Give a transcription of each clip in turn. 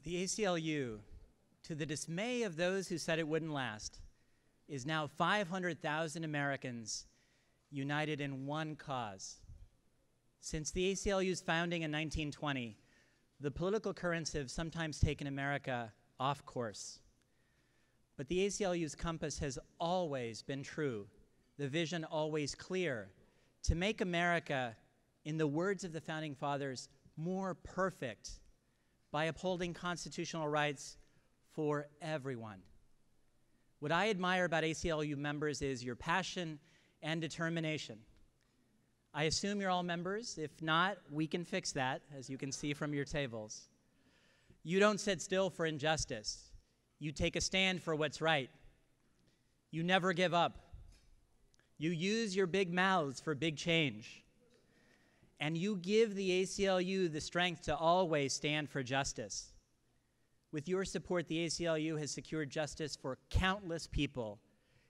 The ACLU, to the dismay of those who said it wouldn't last, is now 500,000 Americans united in one cause. Since the ACLU's founding in 1920, the political currents have sometimes taken America off course. But the ACLU's compass has always been true, the vision always clear, to make America, in the words of the Founding Fathers, more perfect by upholding constitutional rights for everyone. What I admire about ACLU members is your passion and determination. I assume you're all members. If not, we can fix that, as you can see from your tables. You don't sit still for injustice. You take a stand for what's right. You never give up. You use your big mouths for big change. And you give the ACLU the strength to always stand for justice. With your support, the ACLU has secured justice for countless people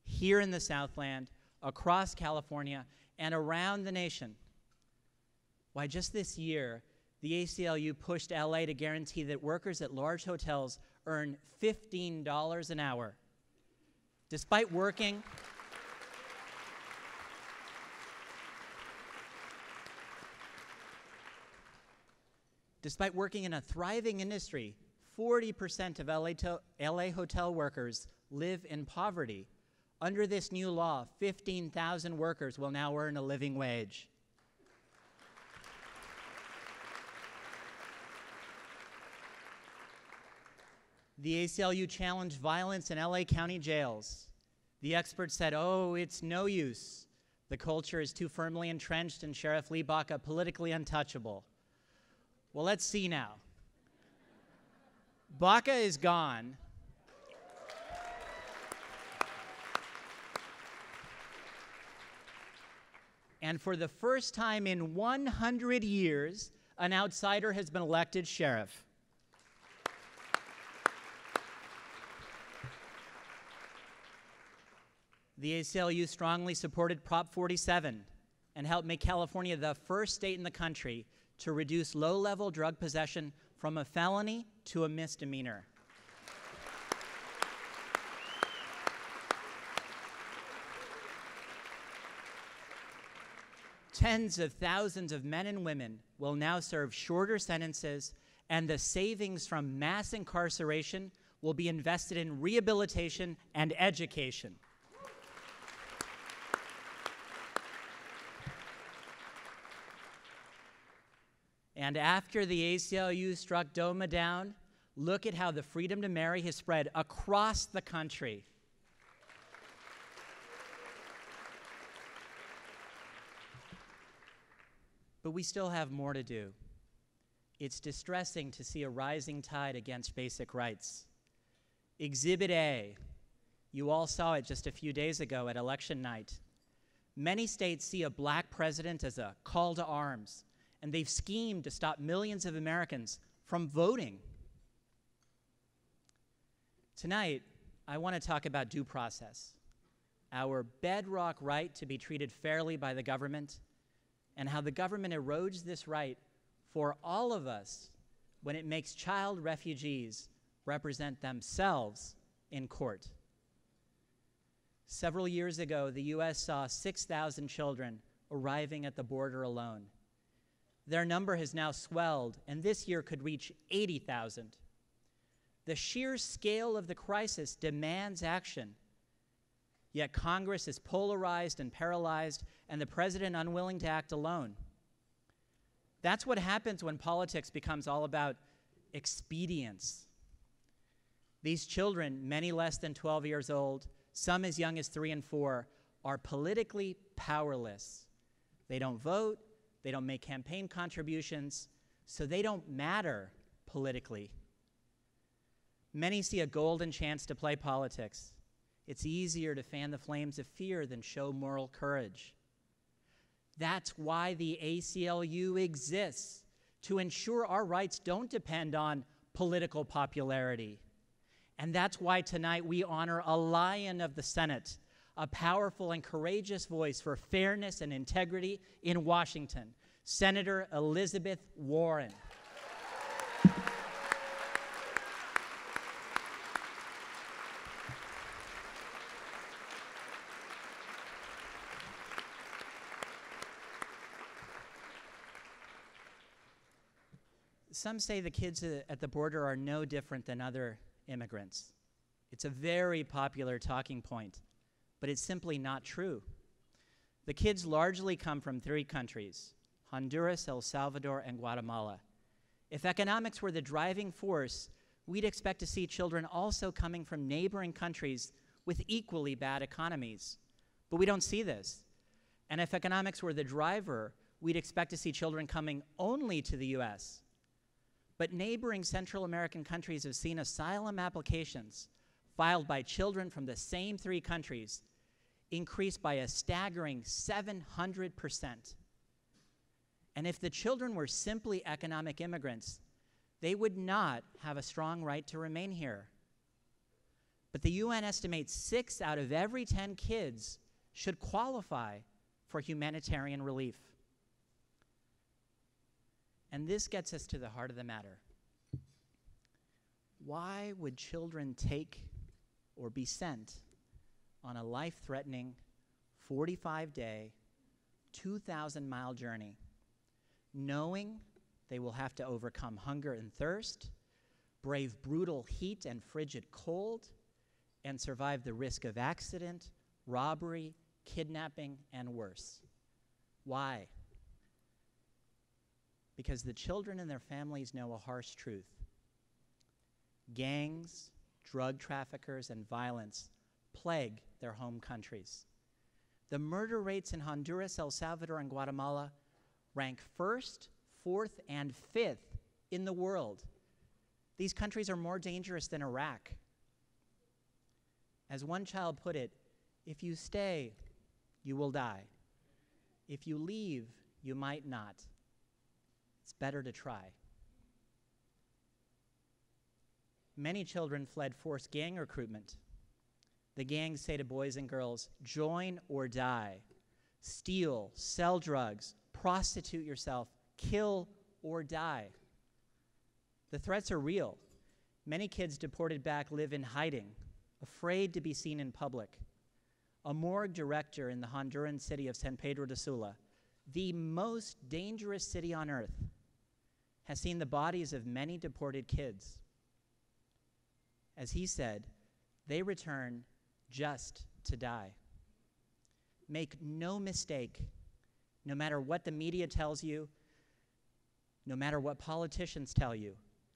here in the Southland, across California, and around the nation. Why, just this year, the ACLU pushed LA to guarantee that workers at large hotels earn $15 an hour. Despite working in a thriving industry, 40% of LA hotel workers live in poverty. Under this new law, 15,000 workers will now earn a living wage. The ACLU challenged violence in LA County jails. The experts said, oh, it's no use. The culture is too firmly entrenched and Sheriff Lee Baca politically untouchable. Well, let's see now. Baca is gone. And for the first time in 100 years, an outsider has been elected sheriff. The ACLU strongly supported Prop 47 and helped make California the first state in the country to reduce low-level drug possession from a felony to a misdemeanor. Tens of thousands of men and women will now serve shorter sentences, and the savings from mass incarceration will be invested in rehabilitation and education. And after the ACLU struck DOMA down, look at how the freedom to marry has spread across the country. But we still have more to do. It's distressing to see a rising tide against basic rights. Exhibit A, you all saw it just a few days ago at election night. Many states see a black president as a call to arms, and they've schemed to stop millions of Americans from voting. Tonight, I want to talk about due process, our bedrock right to be treated fairly by the government, and how the government erodes this right for all of us when it makes child refugees represent themselves in court. Several years ago, the U.S. saw 6,000 children arriving at the border alone. Their number has now swelled, and this year could reach 80,000. The sheer scale of the crisis demands action. Yet Congress is polarized and paralyzed, and the president unwilling to act alone. That's what happens when politics becomes all about expedience. These children, many less than 12 years old, some as young as 3 and 4, are politically powerless. They don't vote, they don't make campaign contributions, so they don't matter politically. Many see a golden chance to play politics. It's easier to fan the flames of fear than show moral courage. That's why the ACLU exists, to ensure our rights don't depend on political popularity. And that's why tonight we honor a lion of the Senate, a powerful and courageous voice for fairness and integrity in Washington, Senator Elizabeth Warren. Some say the kids at the border are no different than other immigrants. It's a very popular talking point, but it's simply not true. The kids largely come from 3 countries: Honduras, El Salvador, and Guatemala. If economics were the driving force, we'd expect to see children also coming from neighboring countries with equally bad economies. But we don't see this. And if economics were the driver, we'd expect to see children coming only to the US. But neighboring Central American countries have seen asylum applications filed by children from the same 3 countries increase by a staggering 700%. And if the children were simply economic immigrants, they would not have a strong right to remain here. But the UN estimates 6 out of every 10 kids should qualify for humanitarian relief. And this gets us to the heart of the matter. Why would children take or be sent on a life-threatening 45-day, 2,000-mile journey, knowing they will have to overcome hunger and thirst, brave brutal heat and frigid cold, and survive the risk of accident, robbery, kidnapping, and worse? Why? Because the children and their families know a harsh truth. Gangs, drug traffickers, and violence plague their home countries. The murder rates in Honduras, El Salvador, and Guatemala rank 1st, 4th, and 5th in the world. These countries are more dangerous than Iraq. As one child put it, if you stay, you will die. If you leave, you might not. It's better to try. Many children fled forced gang recruitment. The gangs say to boys and girls, join or die. Steal, sell drugs, prostitute yourself, kill or die. The threats are real. Many kids deported back live in hiding, afraid to be seen in public. A morgue director in the Honduran city of San Pedro de Sula, the most dangerous city on earth, has seen the bodies of many deported kids. As he said, they return just to die. Make no mistake, no matter what the media tells you, no matter what politicians tell you,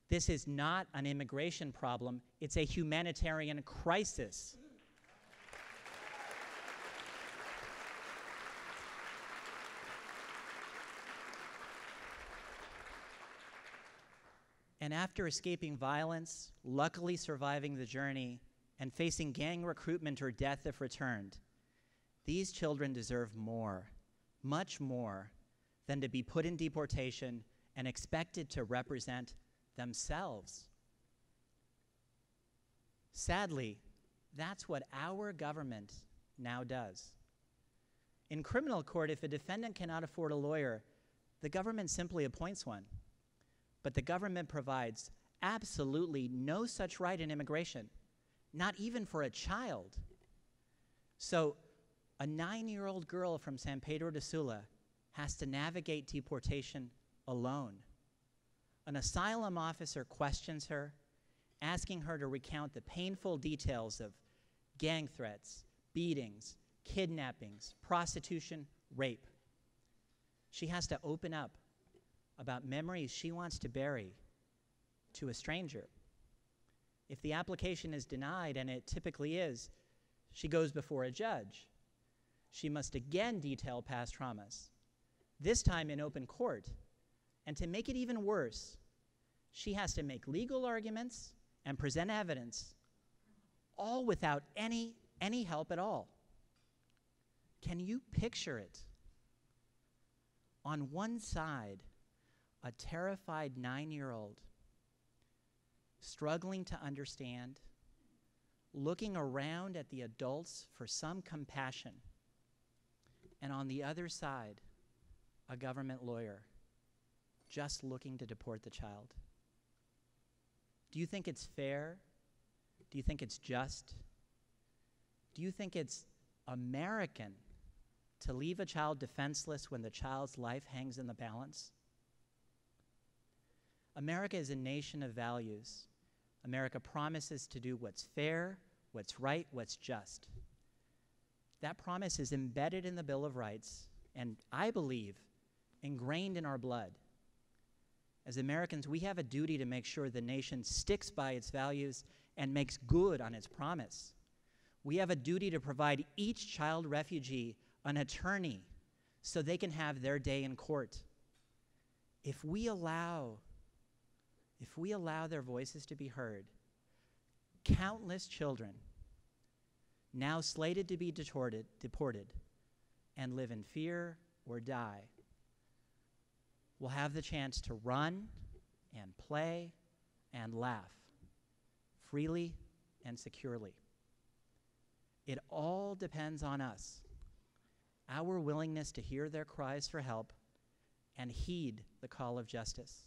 this is not an immigration problem, it's a humanitarian crisis. And after escaping violence, luckily surviving the journey, and facing gang recruitment or death if returned, these children deserve more, much more, than to be put in deportation and expected to represent themselves. Sadly, that's what our government now does. In criminal court, if a defendant cannot afford a lawyer, the government simply appoints one. But the government provides absolutely no such right in immigration, not even for a child. So a 9-year-old girl from San Pedro de Sula has to navigate deportation alone. An asylum officer questions her, asking her to recount the painful details of gang threats, beatings, kidnappings, prostitution, rape. She has to open up about memories she wants to bury to a stranger. If the application is denied, and it typically is, she goes before a judge. She must again detail past traumas, this time in open court. And to make it even worse, she has to make legal arguments and present evidence, all without any help at all. Can you picture it? On one side, a terrified 9-year-old struggling to understand, looking around at the adults for some compassion. And on the other side, a government lawyer just looking to deport the child. Do you think it's fair? Do you think it's just? Do you think it's American to leave a child defenseless when the child's life hangs in the balance? America is a nation of values. America promises to do what's fair, what's right, what's just. That promise is embedded in the Bill of Rights, and I believe ingrained in our blood. As Americans, we have a duty to make sure the nation sticks by its values and makes good on its promise. We have a duty to provide each child refugee an attorney so they can have their day in court. If we allow their voices to be heard, countless children, now slated to be deported and live in fear or die, will have the chance to run and play and laugh freely and securely. It all depends on us, our willingness to hear their cries for help and heed the call of justice.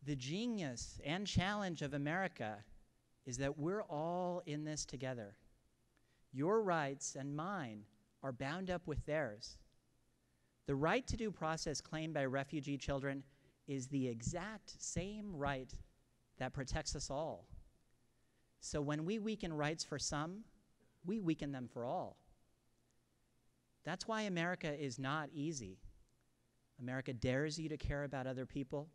The genius and challenge of America is that we're all in this together. Your rights and mine are bound up with theirs. The right to due process claimed by refugee children is the exact same right that protects us all. So when we weaken rights for some, we weaken them for all. That's why America is not easy. America dares you to care about other people.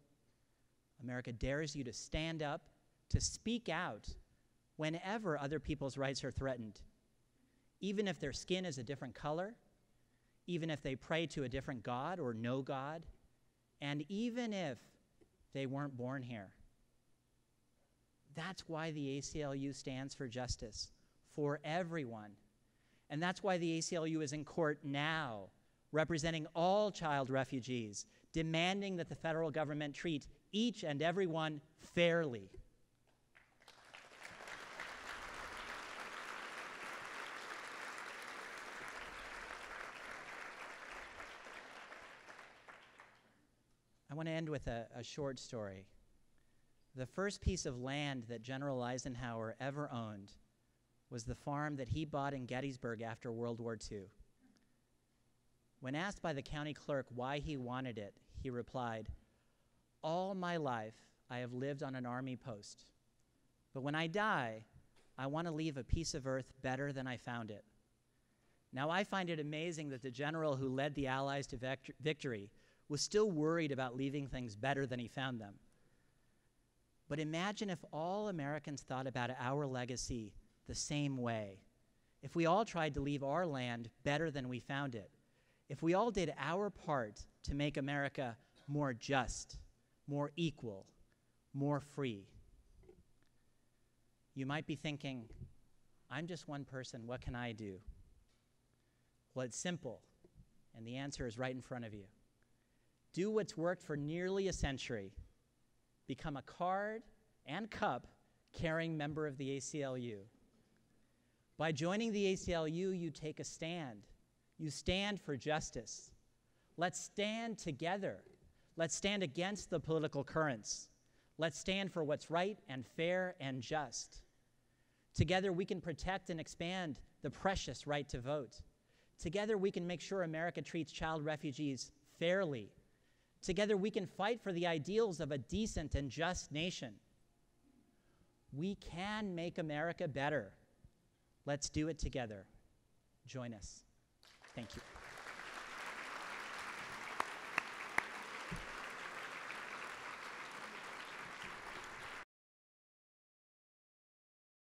America dares you to stand up, to speak out whenever other people's rights are threatened, even if their skin is a different color, even if they pray to a different God or no God, and even if they weren't born here. That's why the ACLU stands for justice for everyone. And that's why the ACLU is in court now, representing all child refugees, demanding that the federal government treat each and every one fairly. I want to end with a short story. The first piece of land that General Eisenhower ever owned was the farm that he bought in Gettysburg after World War II. When asked by the county clerk why he wanted it, he replied, "All my life I have lived on an army post, but when I die, I want to leave a piece of earth better than I found it." Now, I find it amazing that the general who led the Allies to victory was still worried about leaving things better than he found them. But imagine if all Americans thought about our legacy the same way. If we all tried to leave our land better than we found it. If we all did our part to make America more just, more equal, more free. You might be thinking, I'm just one person, what can I do? Well, it's simple, and the answer is right in front of you. Do what's worked for nearly a century. Become a card and cup carrying member of the ACLU. By joining the ACLU, you take a stand. You stand for justice. Let's stand together. Let's stand against the political currents. Let's stand for what's right and fair and just. Together, we can protect and expand the precious right to vote. Together, we can make sure America treats child refugees fairly. Together, we can fight for the ideals of a decent and just nation. We can make America better. Let's do it together. Join us. Thank you.